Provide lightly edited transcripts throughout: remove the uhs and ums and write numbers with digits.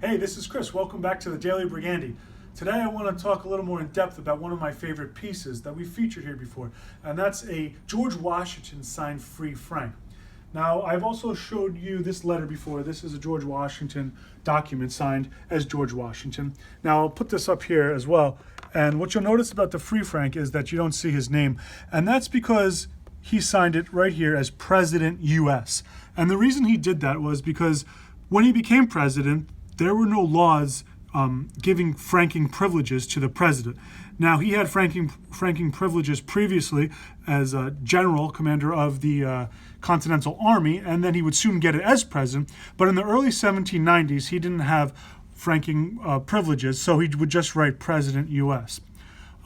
Hey, this is Chris. Welcome back to the Daily Brigandy. Today I want to talk a little more in depth about one of my favorite pieces that we've featured here before, and that's a George Washington signed free franc. Now, I've also showed you this letter before. This is a George Washington document signed as George Washington. Now, I'll put this up here as well. And what you'll notice about the free franc is that you don't see his name, and that's because he signed it right here as President US. And the reason he did that was because when he became president, there were no laws giving franking privileges to the president. Now, he had franking privileges previously as a general commander of the Continental Army, and then he would soon get it as president. But in the early 1790s, he didn't have franking privileges, so he would just write President US.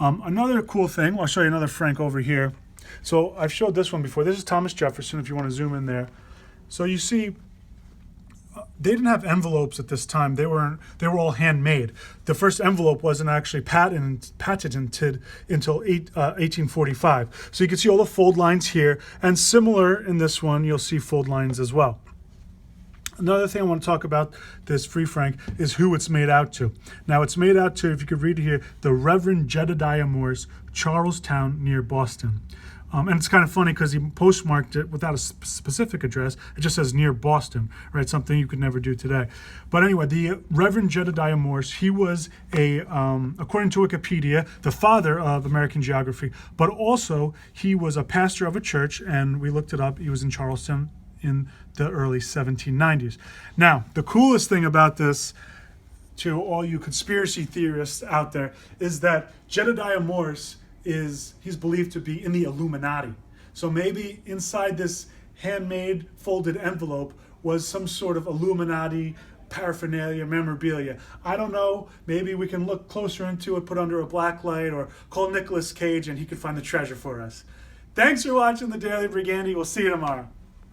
Another cool thing, I'll show you another franc over here. So I've showed this one before. This is Thomas Jefferson, if you want to zoom in there. So you see, they didn't have envelopes at this time. They were all handmade. The first envelope wasn't actually patented until 1845. So you can see all the fold lines here, and similar in this one, you'll see fold lines as well. Another thing I want to talk about this free franc is who it's made out to. Now, it's made out to, if you could read here, the Reverend Jedediah Morse, Charlestown near Boston. And it's kind of funny because he postmarked it without a specific address. It just says near Boston, right? Something you could never do today. But anyway, the Reverend Jedediah Morse, he was according to Wikipedia, the father of American geography, but also he was a pastor of a church, and we looked it up. He was in Charleston in the early 1790s. Now, the coolest thing about this, to all you conspiracy theorists out there, is that Jedediah Morse he's believed to be in the Illuminati. So maybe inside this handmade folded envelope was some sort of Illuminati paraphernalia, memorabilia. I don't know. Maybe we can look closer into it, put under a black light, or call Nicolas Cage and he could find the treasure for us. Thanks for watching the Daily Brigandy. We'll see you tomorrow.